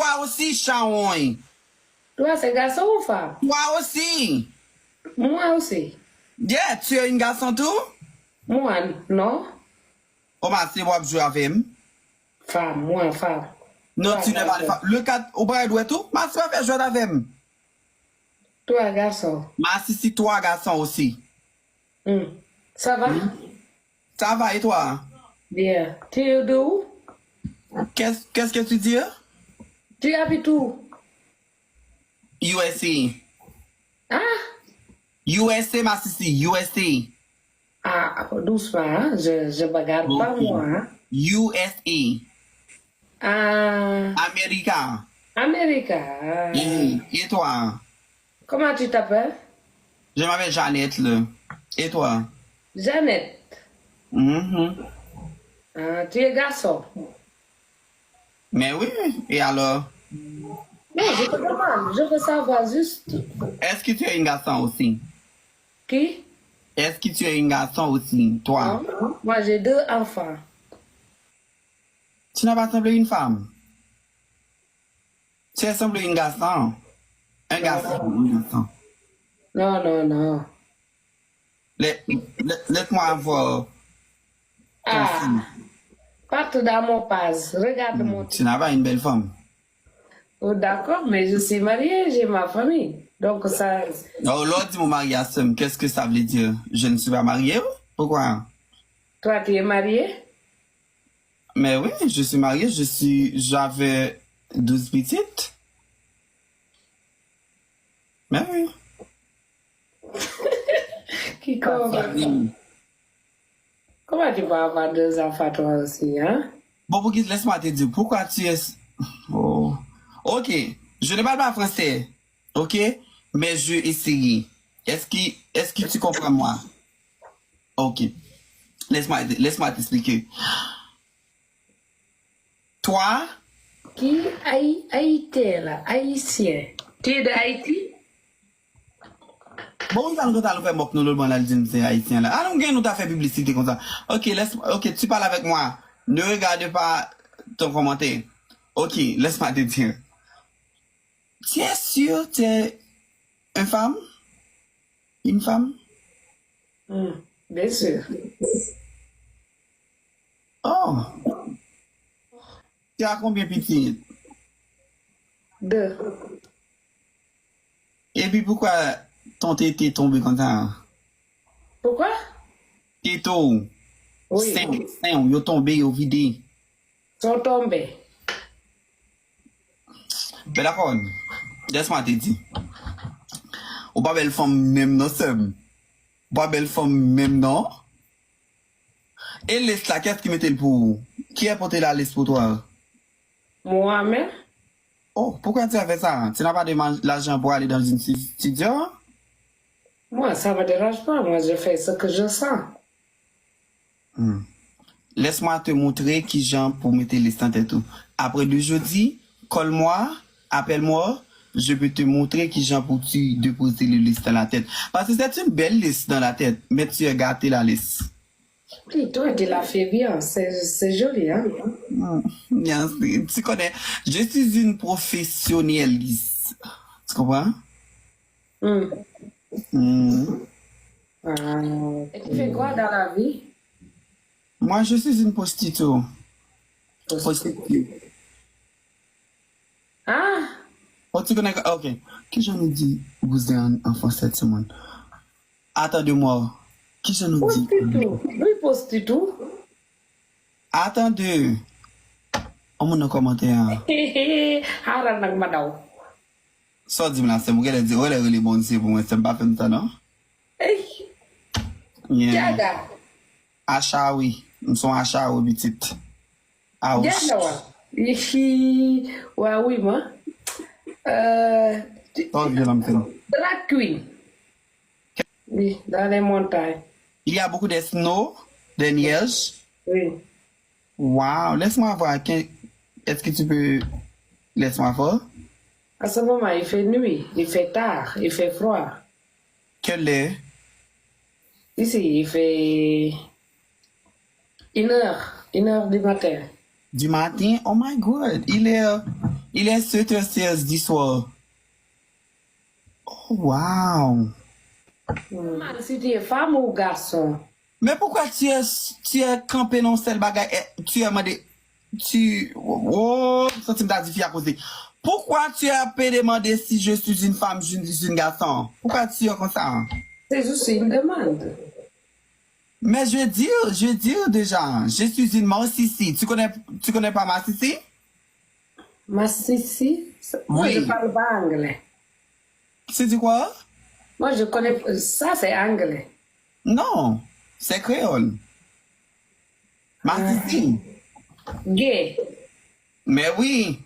toi aussi, Charon. Toi, c'est garçon ou femme? Toi aussi. Moi aussi. Yeah, tu es un garçon tout? Moi, non. On m'a dit, on va jouer avec moi. Femme, moi, femme. Non, Toi, tu n'es pas garçon. le cas, au bras de tout. Ma soeur fait jouer avec moi. Toi, garçon. Ma si toi, garçon aussi. Ça va? Ça va et toi? Bien. Tu es de où? Qu'est-ce que tu dis? Tu habites où? USA. Ah? USA, ma sissi, USA. Ah, doucement, hein? Je bagarre pas Ok. moi. Hein? USA. Ah, America. Amérique. Ah. Et toi? Comment tu t'appelles? Je m'appelle Jeannette, là. Et toi? Jeannette. Mhm. Ah, tu es garçon. Mais oui, et alors? Non, je te demande. Je veux savoir juste Est-ce que tu es un garçon aussi? qui? Est-ce que tu es un garçon aussi, toi? Non. Moi, j'ai 2 enfants. Tu n'as pas semblé une femme? Tu as semblé un garçon? Un garçon. Non, non, non. Laisse-moi voir. Ah, partout dans mon passe. Regarde mon Tu n'as pas une belle femme. Oh, d'accord, mais je suis mariée, j'ai ma famille. Donc, ça. Oh, l'autre dit mon mari a somme. Qu'est-ce que ça veut dire? Je ne suis pas marié? Pourquoi? Toi, tu es marié? Mais oui, je suis marié. J'avais 12 petites. Mais oui. Qui Comment tu peux avoir 2 enfants, toi aussi, hein? Bon, pour qui laisse-moi te dire, pourquoi tu es... Oh. Ok, je ne parle pas français, ok? Mais je essaye. Est-ce que tu comprends moi? Ok, laisse-moi t'expliquer. Toi, Qui Haïtien, là? Haïtien. Tu es de Haïti? bon, nous allons faire mock nous le bon là, c'est haïtien là. Ah non, nous t'as fait publicité comme ça. Ok, ok, tu parles avec moi. Ne regarde pas ton commentaire. Ok, laisse-moi te dire. Tu es sûr que tu es une femme? Une femme? Bien sûr. Oh, tu as combien de petites? 2. Et puis pourquoi ton tété est tombé comme ça? Pourquoi? Této, Oui. sein, yo tombé, yo vidé. Sont tombés. Ben d'accord, laisse-moi te dire. Ou pas belle femme même non seul. Pas belle femme même non. Et laisse là, qu'est-ce qui mettait le pour? Qui a porté la liste pour toi? Moi-même? Oh, pourquoi tu as fait ça? Tu n'as pas de l'argent pour aller dans une studio? Moi, ça ne me dérange pas. Moi, je fais ce que je sens. Laisse-moi te montrer qui j'en pour mettre les stands et tout. Après le jeudi, colle-moi, appelle-moi, je peux te montrer qui j'en pour tu déposer le liste dans la tête. Parce que c'est une belle liste dans la tête, mais tu as gâté la liste. Oui, toi, tu l'as fait bien. C'est joli, hein? Bien, tu connais, je suis une professionnelle. Tu comprends? Et tu fais quoi dans la vie? Moi, je suis une prostituée. Prostituée. Ah, Oh, tu connais... Ok. Qu'est-ce que j'en ai dit? Vous êtes en français cette semaine. Attendez-moi. Qu'est-ce que j'en ai dit? prostitut. Oui, prostitut. Attendez. On m'a commentaire. Haral nag ma daw. Ça, dis-moi, c'est moi qui ai dit, oh, les bons, c'est pour moi, c'est pas fait ça, non? Hey, Yeah. jaga. Achat, oui. Nous sommes achats, oui, petite. Ah, oui. Jaga wa. Ici, ouais, oui, moi. Oh, je l'aime bien. Drag queen. Oui, dans les montagnes. Il y a beaucoup de snow, de neige. Oui. Wow, laisse-moi voir. Est-ce que tu peux... Laisse-moi voir. À ce moment, il fait nuit, il fait tard, il fait froid. Quelle est? Ici, il fait 1 heure du matin. Du matin? Oh my God. Il est Il est 7h16 du soir. Oh, wow. Si tu es femme ou garçon. Mais pourquoi tu es campé dans seul bagage? Tu as demandé. Oh, ça tu m'as dit à causer. Pourquoi tu as demandé si je suis une femme, je suis un garçon? Pourquoi tu es comme ça? C'est juste une demande. Mais je veux dire déjà, je suis une Massissi. Tu connais pas Massissi? Massissi? Moi, Oui. je parle pas anglais. C'est du quoi? Moi, je connais. Ça, c'est anglais. Non, c'est créole. Massissi. Gay. Mais oui.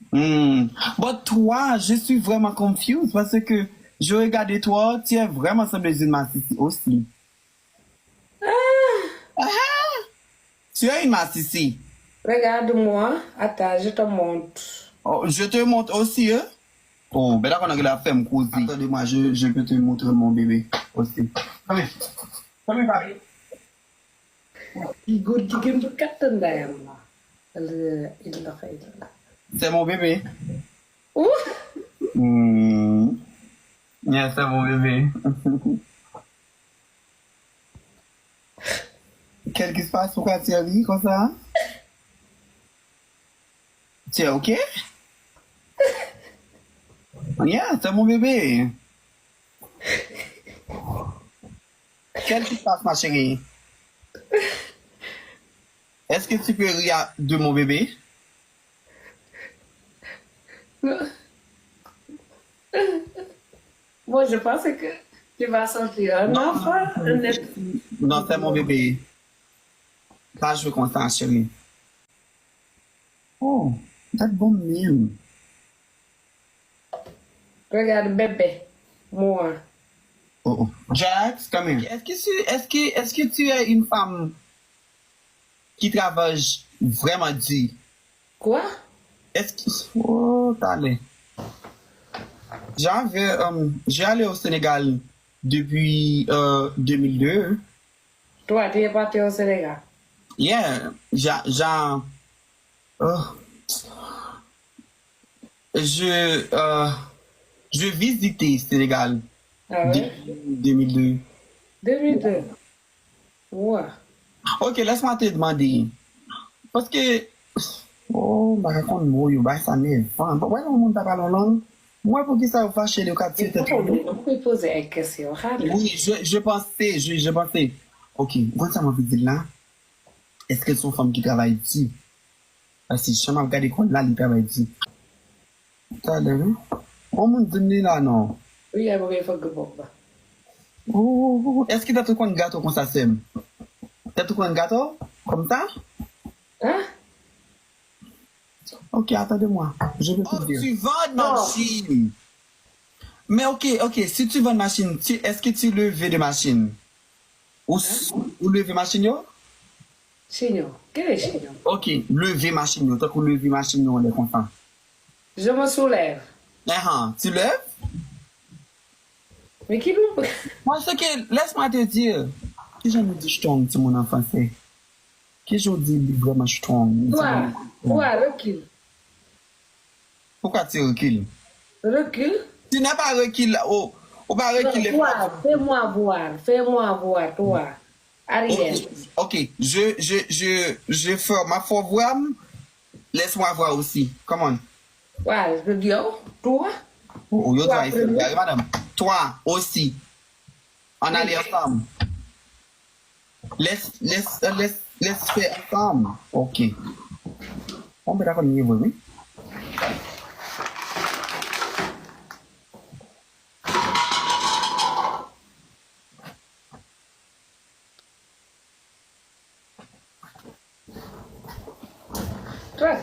Bon, toi, je suis vraiment confuse parce que je regardais toi, tu es vraiment semblé une Massissi aussi. Ah. Tu es une Massissi. Regarde-moi. Attends, je te montre. Oh, je te montre aussi, hein? Oh, ben là, on a la femme cosy. Attendez-moi, je peux te montrer mon bébé aussi. Come papi. Il goûte qui me katten d'ailleurs. C'est mon bébé. Ouh! Yeah, c'est mon bébé. Qu'est-ce qui se passe? Pourquoi tu as ri comme ça? Tu es OK? Yeah, c'est mon bébé. Qu'est-ce qui se passe, ma chérie? Est-ce que tu peux rire de mon bébé? Moi, je pensais que tu vas sortir un enfant. Non, c'est mon bébé. Pas jouer comme ça, chérie. Oh, that's bon meal. Regarde, bébé. Moi. Oh, oh. Jax, come here. Est-ce que tu es une femme qui travaille vraiment dur? Quoi? Est-ce que... Oh, t'allais. J'ai allé au Sénégal depuis 2002. Toi, tu es parti au Sénégal. Yeah, je visitais Sénégal Ah ouais? depuis 2002. 2002. Ouais. Ok, laisse-moi te demander. Parce que... Oh, bah raconte moi, bah ça m'est fan. Bah ouais, on monte pas la langue. Moi, pour qui ça vous fâche le quartier? On peut poser une question. Oui, je pensais. Ok, quand ça m'a dit là, est-ce que sont femmes qui travaillent ici? Parce que je m'en regarde quand là, ils travaillent ici. T'as l'air, on m'a dit là, non. Oui, il faut que bon. Oh, est-ce que t'as tout un gâteau comme ça, Sem? T'as tout un gâteau? Comme ça? Hein? Ok, attendez-moi. Je vais te dire. Tu vends une machine. Mais ok, si tu vends une machine, est-ce que tu leves des machines? Ou lever machine, yo? Chignon. Quel est chignon? Ok, lever machine, yo. Tant que lever machine, yo, on est content. Je me soulève. Tu lèves? Mais qui nous... Moi, c'est que, laisse-moi te dire. Que je me dis strong, c'est mon enfant, c'est. Que je dis vraiment strong. Toi, recule. Pourquoi tu recules? Recule. Tu n'as pas reculé. Oh, pas reculer. Toi, fais-moi voir, toi. Ariel. Ok, je fais ma foi voir. Laisse-moi voir aussi. Come on. Ouais, je dis, toi. Oh, yo, Toi, toi, madame. Toi aussi. On allait ensemble. Laisse faire ensemble. Ok. On peut d'accord, oui. Toi.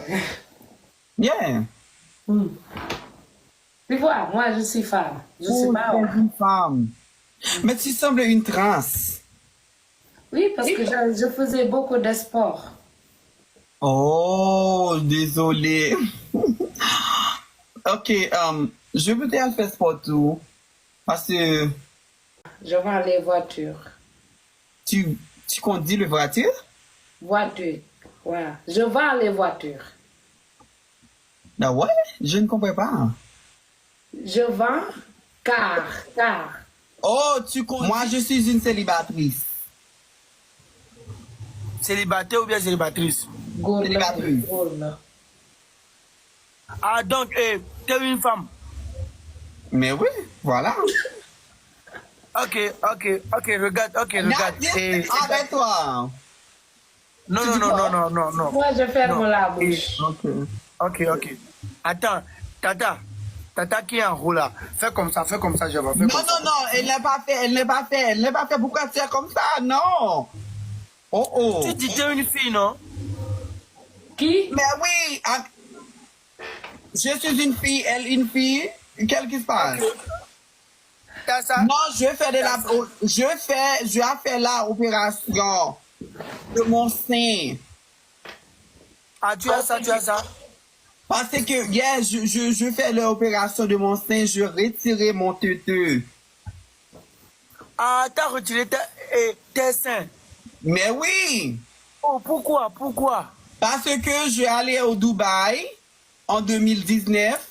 Yeah. Tu vois, moi, je suis femme. Je suis pas Tu es homme. une femme. Mais tu sembles une trans. Oui, parce que je faisais beaucoup de sport. Oh, désolé. Ok, je veux te faire sport tout. Parce que Je vends les voitures. tu conduis le voiture? Voiture. Ouais. Je vends les voitures. Ah ouais, je ne comprends pas. Je vends car. Oh, moi, je suis une célibatrice. Célibataire ou bien célibatrice? Célibatrice. Ah, donc, t'es une femme. Mais oui, voilà. Ok, regarde. Nadia, arrête-toi. Non. Moi, je ferme la bouche. Ok. Ok. Attends, Tata qui est en roue là. Fais comme ça, je vais faire Non, comme ça. non, elle n'est pas fait. Pourquoi tu es comme ça? Non. Oh. Tu dis t'es une fille, non? Qui? Mais oui, je suis une fille, elle une fille. Qu'est-ce qui se passe? T'as ça? Non, je vais faire l'opération de mon sein. Ah, tu as ça. Parce que, yeah, je fais l'opération de mon sein, je retirais mon teuteux. Ah, t'as retiré tes seins. Mais oui, Oh, pourquoi? parce que je suis allé au Dubaï en 2019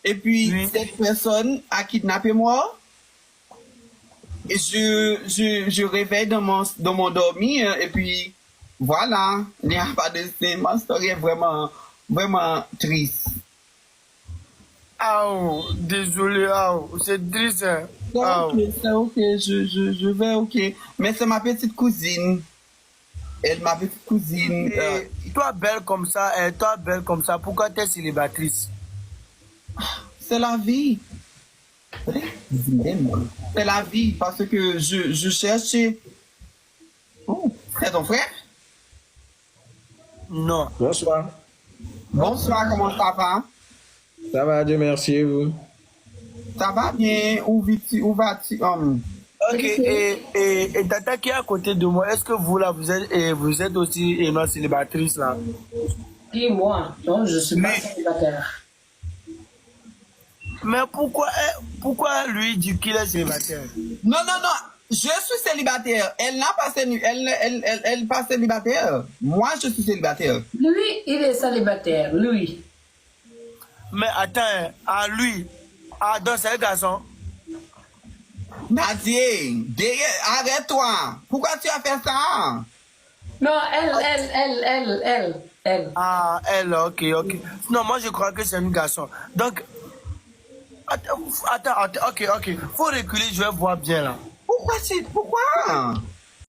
et puis Oui. cette personne a kidnappé moi. Et je réveille dans mon dormir et puis voilà, il n'y a pas de sein. Ma histoire est vraiment triste. Ah, oh, désolé, c'est triste. C'est ok, je vais ok. Mais c'est ma petite cousine. Elle, ma petite cousine. Et toi, belle comme ça, pourquoi t'es célibatrice? C'est la vie. C'est la vie parce que je cherche. Oh, c'est ton frère? Non. Bonsoir. Bonsoir, comment ça va? Ça va, Dieu merci, et vous? Ça va bien? Où vas-tu? Ok, et Tata qui est à côté de moi, est-ce que vous là, vous êtes aussi une célibatrice là? Qui, moi? Non, je suis pas célibataire. Mais pourquoi lui dit qu'il est célibataire? Non, je suis célibataire. Elle n'a pas elle pas célibataire. Moi, je suis célibataire. Lui, il est célibataire, lui. Mais attends, à lui, dans c'est un garçon. Nadia, arrête-toi. Pourquoi tu as fait ça? Non, elle. Ah, elle, ok. Non, moi je crois que c'est un garçon. Donc, attends, ok. Faut reculer, je vais voir bien là. Pourquoi?